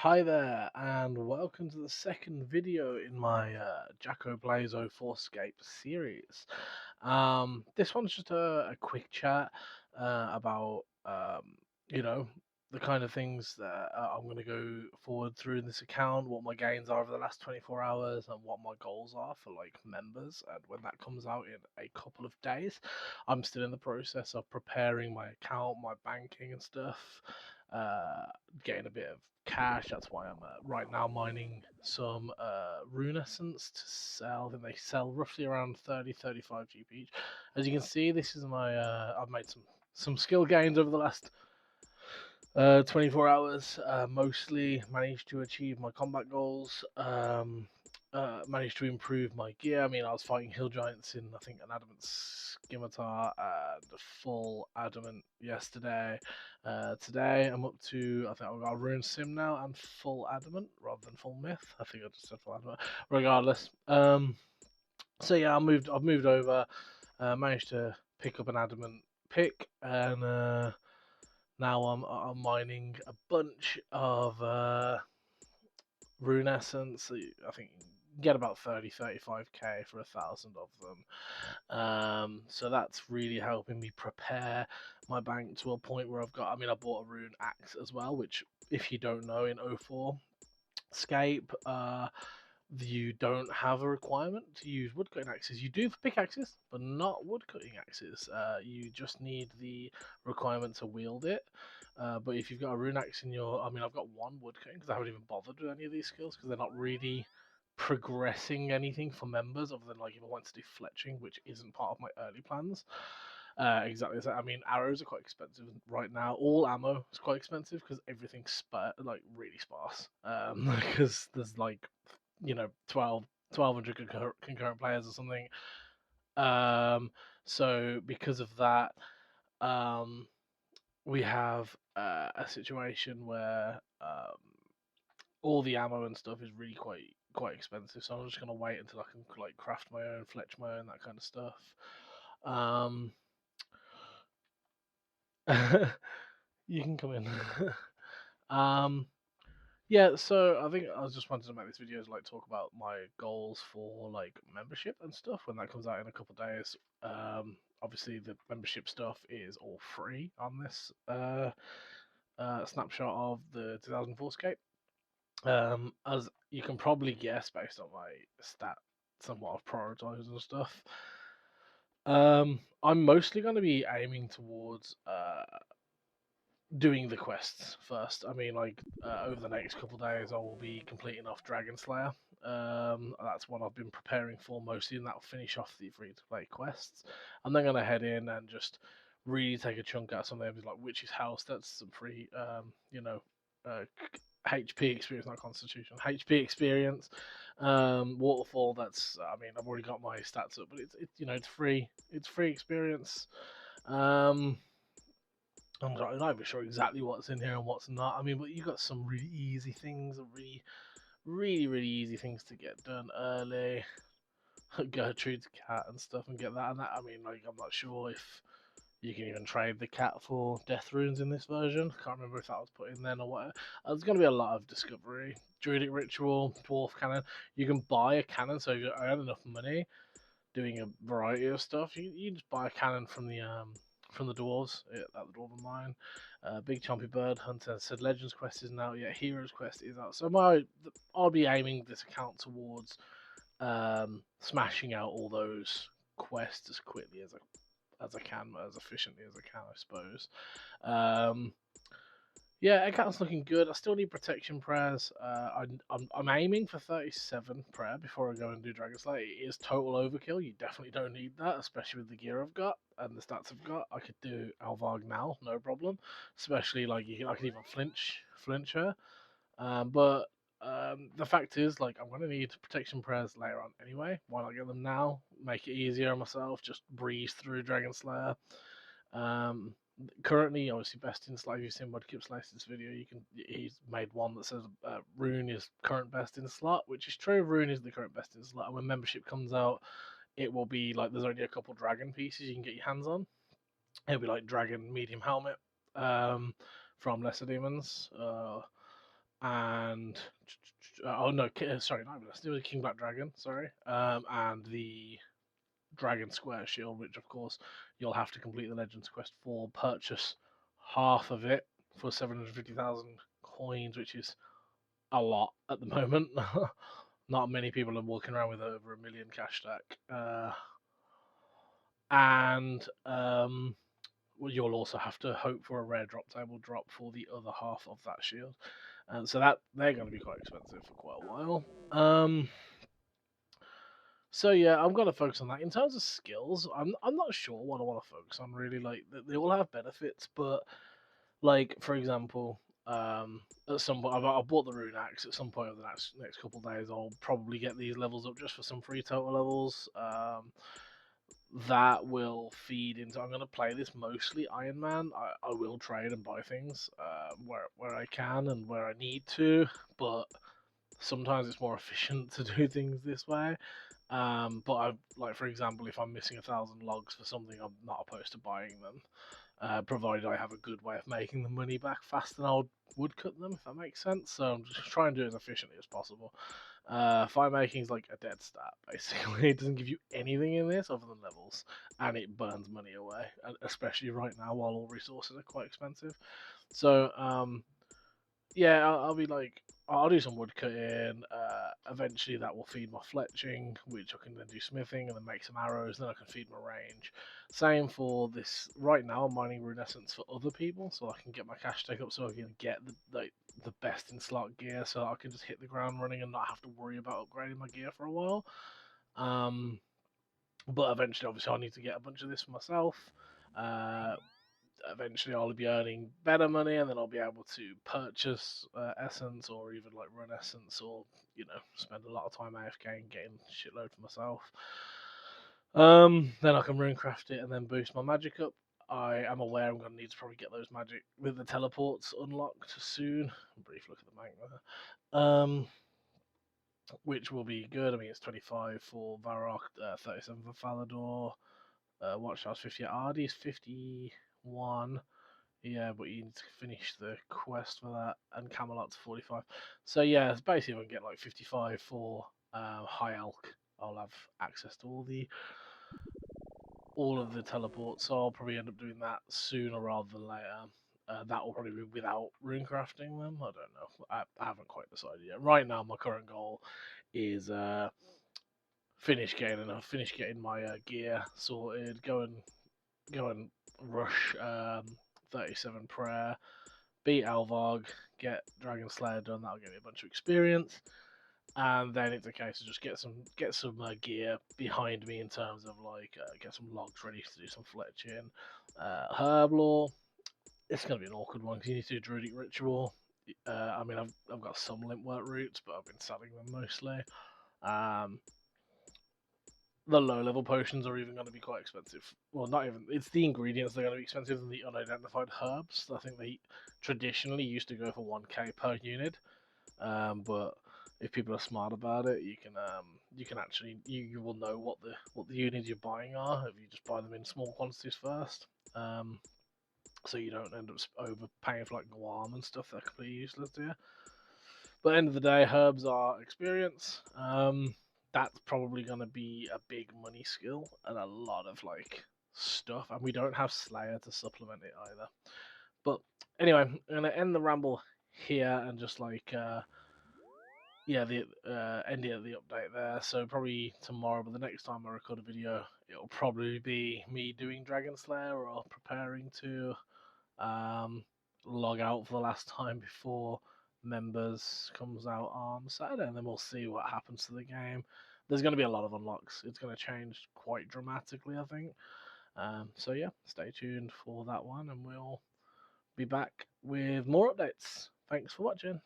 Hi there, and welcome to the second video in my Jacko Blaze 04 Scape series. This one's just a quick chat about, you know, the kind of things that I'm going to go forward through in this account, what my gains are over the last 24 hours, and what my goals are for like members. And when that comes out in a couple of days, I'm still in the process of preparing my account, my banking and stuff. Uh, Getting a bit of cash. That's why I'm right now mining some rune essence to sell. Then they sell roughly around 30-35 GP each. As you can see, this is my I've made some skill gains over the last 24 hours. Mostly managed to achieve my combat goals. Managed to improve my gear. I mean, I was fighting hill giants in, I think, an adamant scimitar and a full adamant yesterday. Today I'm up to, I think I've got a rune sim now and full adamant rather than full myth. I think I just said full adamant. Regardless, so yeah, I've moved over. Managed to pick up an adamant pick, and now I'm mining a bunch of rune essence. I think you can get about 30-35k for 1,000 of them. So that's really helping me prepare my bank to a point where I've got. I mean, I bought a rune axe as well, which, if you don't know, in 04 Scape, you don't have a requirement to use woodcutting axes. You do for pickaxes, but not woodcutting axes. You just need the requirement to wield it. But if you've got a rune axe in your, I mean, I've got one woodcutting because I haven't even bothered with any of these skills because they're not really progressing anything for members other than like if I want to do fletching, which isn't part of my early plans. Exactly. So, I mean, arrows are quite expensive right now. All ammo is quite expensive because everything's like really sparse. Because there's like 1,200 concurrent players or something. Um, so because of that, um, we have a situation where all the ammo and stuff is really quite expensive. So I'm just gonna wait until I can like craft my own, fletch my own, that kind of stuff. Um, you can come in. um, Yeah, so I think I was just wanted to make this video to like talk about my goals for like membership and stuff when that comes out in a couple of days. Obviously the membership stuff is all free on this snapshot of the 2004 scape. As you can probably guess based on my stats and what I've prioritized and stuff. I'm mostly going to be aiming towards doing the quests first. I mean, like over the next couple of days, I will be completing off Dragon Slayer. That's what I've been preparing for mostly, and that'll finish off the free-to-play quests. I'm then gonna head in and just really take a chunk out of some of them, like Witch's House. That's some free, uh, HP experience, not Constitution. HP experience. Waterfall. That's. I mean, I've already got my stats up, but it's free. It's free experience. Um, I'm not even sure exactly what's in here and what's not. I mean, but you got some really easy things, really easy things to get done early. Gertrude's cat and stuff, and get that. And that, I mean, like, I'm not sure if you can even trade the cat for death runes in this version. I can't remember if that was put in then or what. There's going to be a lot of discovery. Druidic ritual, dwarf cannon. You can buy a cannon, so if you earn enough money doing a variety of stuff, you just buy a cannon from the dwarves at the dwarven mine. Big Chompy Bird Hunter said Legends Quest isn't out yet. Heroes Quest is out. So I'll be aiming this account towards smashing out all those quests as quickly as I can, as efficiently as I can, I suppose. Um, yeah, account's looking good. I still need protection prayers. I'm aiming for 37 prayer before I go and do Dragon Slayer. It is total overkill. You definitely don't need that, especially with the gear I've got and the stats I've got. I could do Alvarg now, no problem. Especially like I can even flinch her. But the fact is, like, I'm gonna need protection prayers later on anyway. Why not get them now? Make it easier on myself. Just breeze through Dragon Slayer. Um, Currently, obviously, best in slot. If you've seen Mudkip's latest video, he's made one that says Rune is current best in slot, which is true. Rune is the current best in slot, and when membership comes out, it will be like there's only a couple dragon pieces you can get your hands on. It'll be like dragon medium helmet from Lesser Demons. and oh no, sorry, not it was King Black Dragon, sorry, and the Dragon Square Shield, which of course you'll have to complete the Legends Quest for, purchase half of it for 750,000 coins, which is a lot at the moment. Not many people are walking around with over 1 million cash stack, and well, you'll also have to hope for a rare drop table drop for the other half of that shield, and so that they're going to be quite expensive for quite a while. So yeah, I'm gonna focus on that. In terms of skills, I'm not sure what I want to focus on really. Like they all have benefits, but like for example, at some point I bought the rune axe. At some point over the next couple of days, I'll probably get these levels up just for some free total levels. That will feed into. I'm gonna play this mostly Iron Man. I will trade and buy things where I can and where I need to, but sometimes it's more efficient to do things this way. But I like, for example, if I'm missing 1,000 logs for something, I'm not opposed to buying them, provided I have a good way of making the money back faster than I would cut them, if that makes sense. So I'm just trying to do it as efficiently as possible. Fire making is like a dead stat, basically. It doesn't give you anything in this other than levels, and it burns money away, especially right now while all resources are quite expensive. So yeah, I'll be like, I'll do some wood cutting. Eventually, that will feed my fletching, which I can then do smithing and then make some arrows. Then I can feed my range. Same for this. Right now, I'm mining rune essence for other people, so I can get my cash take up, so I can get the best in slot gear, so I can just hit the ground running and not have to worry about upgrading my gear for a while. But eventually, obviously, I need to get a bunch of this for myself. Uh, Eventually I'll be earning better money, and then I'll be able to purchase essence, or even like run essence, or spend a lot of time AFK and getting shitload for myself. Then I can runecraft it and then boost my magic up. I am aware I'm going to need to probably get those magic with the teleports unlocked soon. Brief look at the bank there. Which will be good. I mean, it's 25 for Varrock, 37 for Falador, Watchtower's 50. Ardy's 51. Yeah, but you need to finish the quest for that, and Camelot's 45. So yeah, it's basically if I can get like 55 for High Elk, I'll have access to all of the teleports. So I'll probably end up doing that sooner rather than later. That will probably be without runecrafting them. I don't know. I haven't quite decided yet. Right now, my current goal is finish getting my gear sorted. Go and rush 37 prayer, beat Alvarg, get Dragon Slayer done. That'll give me a bunch of experience, and then it's a case of just get some gear behind me in terms of like get some logs ready to do some fletching. Herb lore, it's gonna be an awkward one because you need to do druidic ritual. I mean, I've got some limpwort roots, but I've been selling them mostly. Um, the low level potions are even going to be quite expensive. Well, not even. It's the ingredients that are going to be expensive than the unidentified herbs. I think they traditionally used to go for 1k per unit, but if people are smart about it, you can actually you will know what the units you're buying are if you just buy them in small quantities first. So you don't end up overpaying for like guam and stuff that are completely useless to you. But at the end of the day, herbs are experience. That's probably going to be a big money skill and a lot of like stuff, and we don't have Slayer to supplement it either. But anyway, I'm going to end the ramble here and just like yeah, the end it at the update there. So probably tomorrow, but the next time I record a video, it'll probably be me doing Dragon Slayer or preparing to um, log out for the last time before members comes out on Saturday, and then we'll see what happens to the game. There's going to be a lot of unlocks. It's going to change quite dramatically, I think. So yeah, stay tuned for that one, and we'll be back with more updates. Thanks for watching.